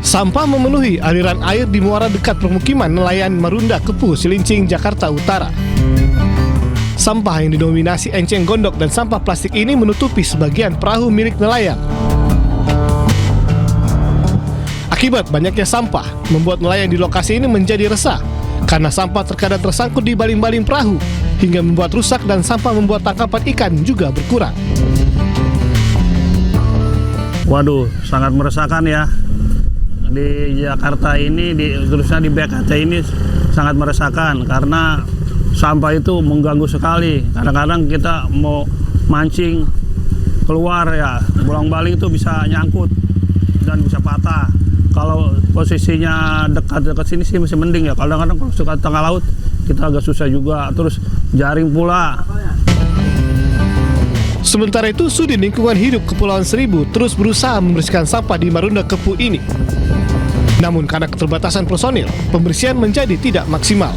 Sampah memenuhi aliran air di muara dekat permukiman nelayan Marunda Kepuh, Cilincing, Jakarta Utara. Sampah yang didominasi enceng gondok dan sampah plastik ini menutupi sebagian perahu milik nelayan. Akibat banyaknya sampah, membuat nelayan di lokasi ini menjadi resah karena sampah terkadang tersangkut di baling-baling perahu hingga membuat rusak dan sampah membuat tangkapan ikan juga berkurang. Waduh, sangat meresahkan ya. Di Jakarta ini, terusnya di BKT ini sangat meresahkan karena sampah itu mengganggu sekali. Kadang-kadang kita mau mancing keluar ya, bolang-baling itu bisa nyangkut dan bisa patah. Kalau posisinya dekat-dekat sini sih masih mending ya. Kadang-kadang kalau dekat tengah laut kita agak susah juga. Terus jaring pula. Sementara itu, Sudin Lingkungan Hidup Kepulauan Seribu terus berusaha membersihkan sampah di Marunda Kepuh ini. Namun karena keterbatasan personil, pembersihan menjadi tidak maksimal.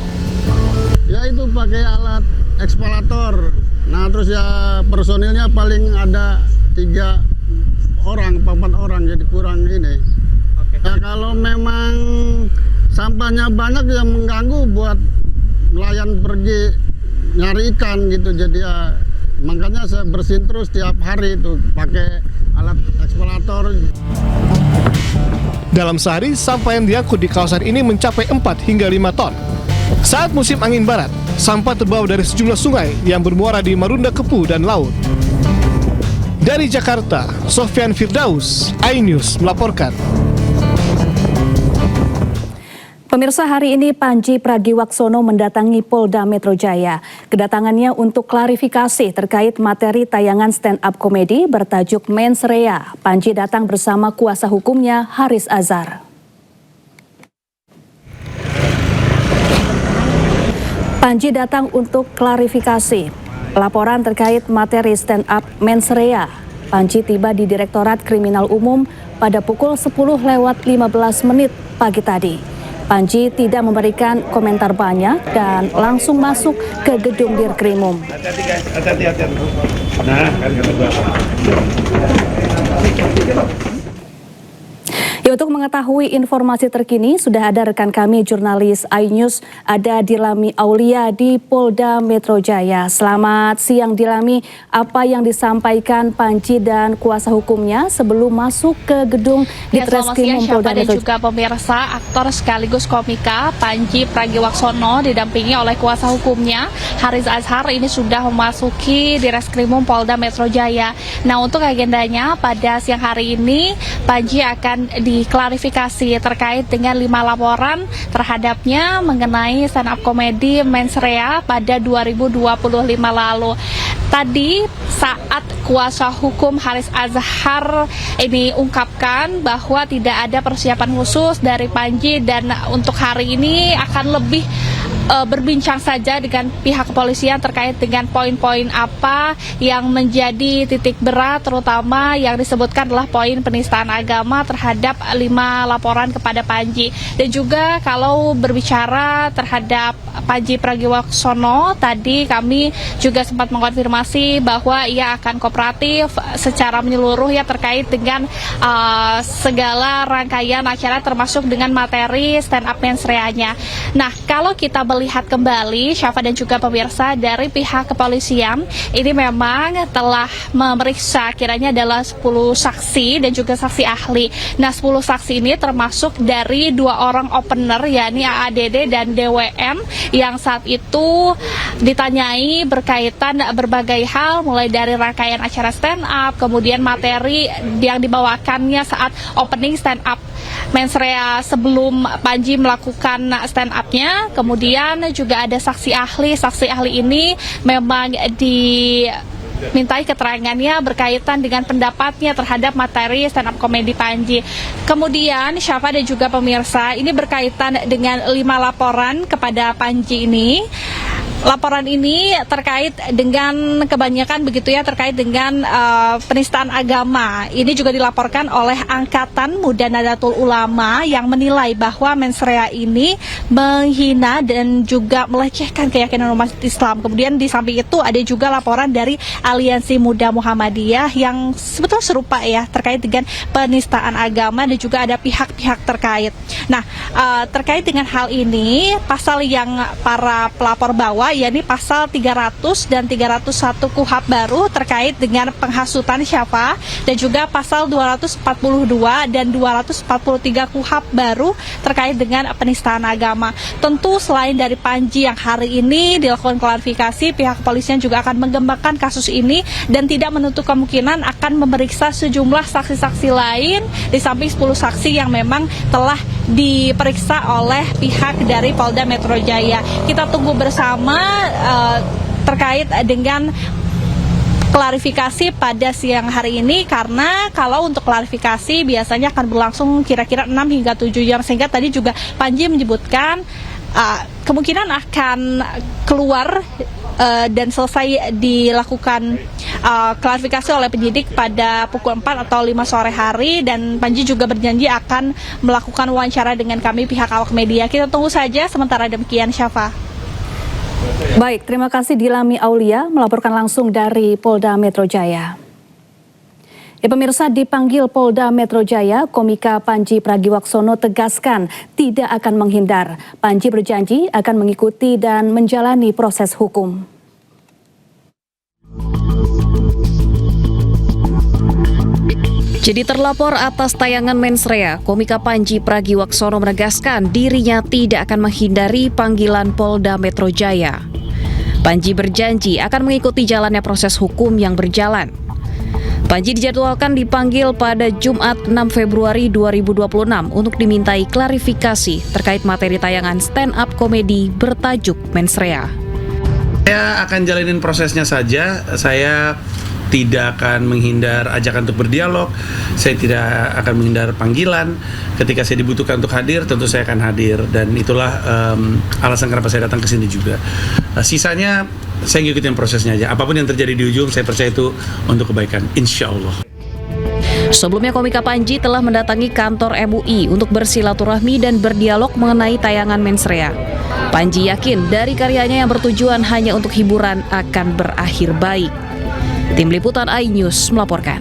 Ya itu pakai alat ekspalator. Nah terus ya personilnya paling ada 3 orang, 4 orang, jadi kurang ini. Ya kalau memang sampahnya banyak ya mengganggu buat nelayan pergi nyari ikan gitu. Jadi ya makanya saya bersihin terus tiap hari itu pakai alat ekspalator. Dalam sehari, sampah yang diangkut di kawasan ini mencapai 4 hingga 5 ton. Saat musim angin barat, sampah terbawa dari sejumlah sungai yang bermuara di Marunda Kepuh dan laut. Dari Jakarta, Sofyan Firdaus, iNews melaporkan. Pemirsa, hari ini Panji Pragiwaksono mendatangi Polda Metro Jaya. Kedatangannya untuk klarifikasi terkait materi tayangan stand-up komedi bertajuk Mens Rea. Panji datang bersama kuasa hukumnya Haris Azhar. Panji datang untuk klarifikasi laporan terkait materi stand-up Mens Rea. Panji tiba di Direktorat Kriminal Umum pada pukul 10:15 pagi tadi. Panji tidak memberikan komentar banyak dan langsung masuk ke gedung Dirkrimum. Hati-hati. Nah, kan kata gua. Ya, untuk mengetahui informasi terkini sudah ada rekan kami jurnalis iNews, ada Dilami Aulia di Polda Metro Jaya. Selamat siang Dilami, apa yang disampaikan Panji dan kuasa hukumnya sebelum masuk ke gedung Ditreskrimum Polda Metro Jaya? Dan juga pemirsa, aktor sekaligus komika Panji Pragiwaksono didampingi oleh kuasa hukumnya Haris Azhar ini sudah memasuki Ditreskrimum Polda Metro Jaya. Nah, untuk agendanya pada siang hari ini Panji akan diklarifikasi terkait dengan 5 laporan terhadapnya mengenai stand up komedi Mens Rea pada 2025 lalu. Tadi saat kuasa hukum Haris Azhar ini ungkapkan bahwa tidak ada persiapan khusus dari Panji dan untuk hari ini akan lebih berbincang saja dengan pihak kepolisian terkait dengan poin-poin apa yang menjadi titik berat, terutama yang disebutkan adalah poin penistaan agama terhadap 5 laporan kepada Panji. Dan juga kalau berbicara terhadap Panji Pragiwaksono, tadi kami juga sempat mengonfirmasi bahwa ia akan kooperatif secara menyeluruh ya terkait dengan segala rangkaian acara termasuk dengan materi stand up Mens Rea-nya. Nah, kalau kita melihat kembali Syafa dan juga pemirsa, dari pihak kepolisian ini memang telah memeriksa kiranya adalah 10 saksi dan juga saksi ahli. Nah, 10 saksi ini termasuk dari 2 orang opener yakni AADD dan DWM yang saat itu ditanyai berkaitan berbagai hal mulai dari rangkaian acara stand up, kemudian materi yang dibawakannya saat opening stand up Mens Rea sebelum Panji melakukan stand up-nya. Kemudian juga ada saksi ahli. Saksi ahli ini memang dimintai keterangannya berkaitan dengan pendapatnya terhadap materi stand up komedi Panji. Kemudian Syafa dan juga pemirsa, ini berkaitan dengan 5 laporan kepada Panji ini. laporan ini terkait dengan kebanyakan begitu ya, terkait dengan penistaan agama. Ini juga dilaporkan oleh Angkatan Muda Nahdlatul Ulama yang menilai bahwa mensrea ini menghina dan juga melecehkan keyakinan umat Islam. Kemudian di samping itu ada juga laporan dari Aliansi Muda Muhammadiyah yang sebetulnya serupa ya, terkait dengan penistaan agama dan juga ada pihak-pihak terkait. Nah, terkait dengan hal ini, pasal yang para pelapor bawa yakni pasal 300 dan 301 KUHP baru terkait dengan penghasutan Syafa dan juga pasal 242 dan 243 KUHP baru terkait dengan penistaan agama. Tentu selain dari Panji yang hari ini dilakukan klarifikasi, pihak kepolisian juga akan mengembangkan kasus ini dan tidak menutup kemungkinan akan memeriksa sejumlah saksi-saksi lain di samping 10 saksi yang memang telah diperiksa oleh pihak dari Polda Metro Jaya. Kita tunggu bersama terkait dengan klarifikasi pada siang hari ini, karena kalau untuk klarifikasi biasanya akan berlangsung kira-kira 6 hingga 7 jam, sehingga tadi juga Panji menyebutkan kemungkinan akan keluar dan selesai dilakukan klarifikasi oleh penyidik pada pukul 4 atau 5 sore hari, dan Panji juga berjanji akan melakukan wawancara dengan kami pihak awak media. Kita tunggu saja, sementara demikian Syafa. Baik, terima kasih Dilami Aulia melaporkan langsung dari Polda Metro Jaya. Ya, pemirsa, dipanggil Polda Metro Jaya, komika Panji Pragiwaksono tegaskan tidak akan menghindar. Panji berjanji akan mengikuti dan menjalani proses hukum. Jadi terlapor atas tayangan mensrea, komika Panji Pragiwaksono menegaskan dirinya tidak akan menghindari panggilan Polda Metro Jaya. Panji berjanji akan mengikuti jalannya proses hukum yang berjalan. Panji dijadwalkan dipanggil pada Jumat 6 Februari 2026 untuk dimintai klarifikasi terkait materi tayangan stand-up komedi bertajuk Mensrea. Saya akan jalanin prosesnya saja. Saya tidak akan menghindar ajakan untuk berdialog. Saya tidak akan menghindar panggilan. Ketika saya dibutuhkan untuk hadir, tentu saya akan hadir. Dan itulah alasan kenapa saya datang ke sini juga. Sisanya saya ngikutin prosesnya aja. Apapun yang terjadi di ujung, saya percaya itu untuk kebaikan, insya Allah. Sebelumnya komika Panji telah mendatangi kantor MUI untuk bersilaturahmi dan berdialog mengenai tayangan mensrea. Panji yakin dari karyanya yang bertujuan hanya untuk hiburan akan berakhir baik. Tim Liputan iNews melaporkan.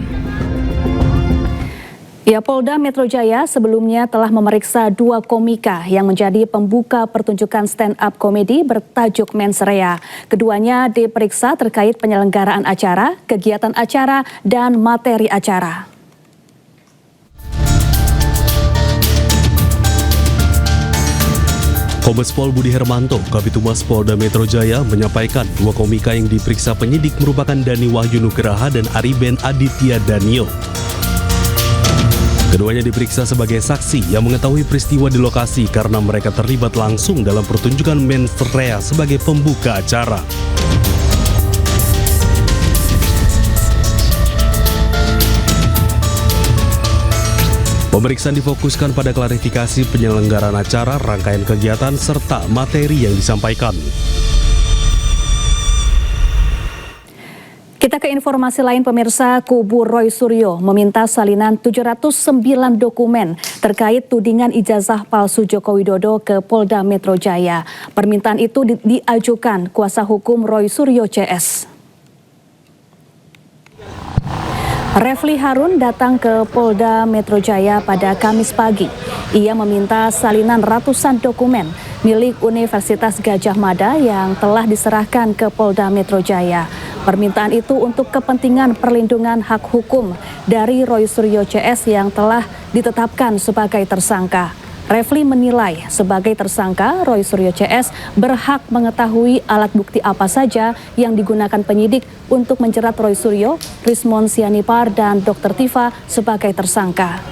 Ya, Polda Metro Jaya sebelumnya telah memeriksa 2 komika yang menjadi pembuka pertunjukan stand-up komedi bertajuk Mensrea. Keduanya diperiksa terkait penyelenggaraan acara, kegiatan acara, dan materi acara. Kombes Pol Budi Hermanto, Kabitumas Polda Metro Jaya menyampaikan 2 komika yang diperiksa penyidik merupakan Dani Wahyu Nugraha dan Ariben Aditya Danio. Keduanya diperiksa sebagai saksi yang mengetahui peristiwa di lokasi karena mereka terlibat langsung dalam pertunjukan Mensrea sebagai pembuka acara. Pemeriksaan difokuskan pada klarifikasi penyelenggaraan acara, rangkaian kegiatan, serta materi yang disampaikan. Kita ke informasi lain, pemirsa. Kubu Roy Suryo meminta salinan 709 dokumen terkait tudingan ijazah palsu Joko Widodo ke Polda Metro Jaya. Permintaan itu diajukan kuasa hukum Roy Suryo CS. Refli Harun datang ke Polda Metro Jaya pada Kamis pagi. Ia meminta salinan ratusan dokumen milik Universitas Gadjah Mada yang telah diserahkan ke Polda Metro Jaya. Permintaan itu untuk kepentingan perlindungan hak hukum dari Roy Suryo CS yang telah ditetapkan sebagai tersangka. Refli menilai sebagai tersangka, Roy Suryo CS berhak mengetahui alat bukti apa saja yang digunakan penyidik untuk menjerat Roy Suryo, Rismon Sianipar, dan Dr. Tifa sebagai tersangka.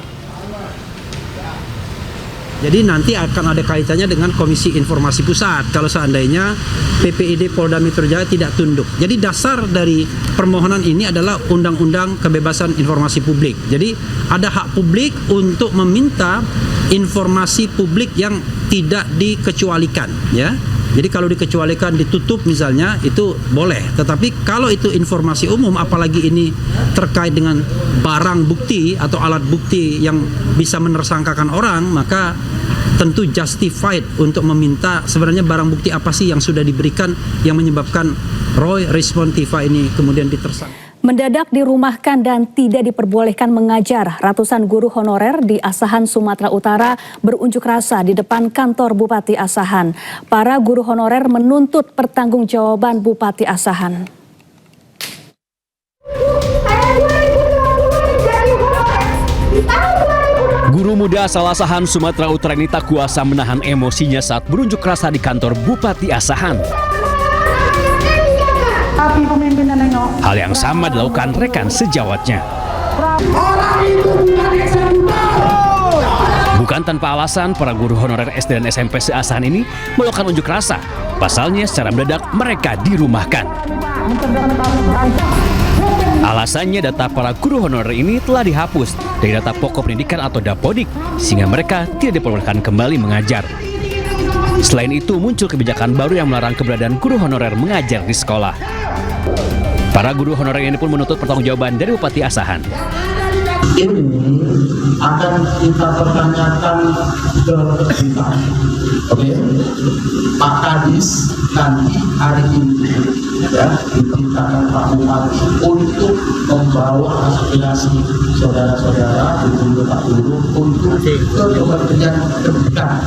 Jadi nanti akan ada kaitannya dengan Komisi Informasi Pusat kalau seandainya PPID Polda Metro Jaya tidak tunduk. Jadi dasar dari permohonan ini adalah Undang-Undang Kebebasan Informasi Publik. Jadi ada hak publik untuk meminta informasi publik yang tidak dikecualikan, ya. Jadi kalau dikecualikan, ditutup misalnya, itu boleh. Tetapi kalau itu informasi umum, apalagi ini terkait dengan barang bukti atau alat bukti yang bisa menersangkakan orang, maka tentu justified untuk meminta sebenarnya barang bukti apa sih yang sudah diberikan yang menyebabkan Roy Respontiva ini kemudian ditersangka. Mendadak dirumahkan dan tidak diperbolehkan mengajar, ratusan guru honorer di Asahan, Sumatera Utara berunjuk rasa di depan kantor Bupati Asahan. Para guru honorer menuntut pertanggungjawaban Bupati Asahan. Guru muda asal Asahan, Sumatera Utara ini tak kuasa menahan emosinya saat berunjuk rasa di kantor Bupati Asahan. Hal yang sama dilakukan rekan sejawatnya. Bukan tanpa alasan, para guru honorer SD dan SMP se-Asahan ini melakukan unjuk rasa. Pasalnya secara mendadak mereka dirumahkan. Alasannya data para guru honorer ini telah dihapus dari data pokok pendidikan atau Dapodik, sehingga mereka tidak diperbolehkan kembali mengajar. Selain itu, muncul kebijakan baru yang melarang keberadaan guru honorer mengajar di sekolah. Para guru honorer ini pun menuntut pertanggungjawaban dari Bupati Asahan. Ini akan kita pertanyakan ke kita, oke? Pak Kadis nanti hari ini ya diperintahkan Pak Bupati untuk membawa aspirasi saudara-saudara di Pak Guru untuk ke Kementerian Pendidikan.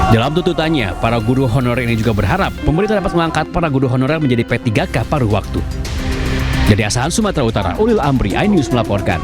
Dalam tuntutannya, para guru honorer ini juga berharap pemerintah dapat mengangkat para guru honorer menjadi P3K paruh waktu. Dari Asahan, Sumatera Utara, Ulil Amri, iNews melaporkan.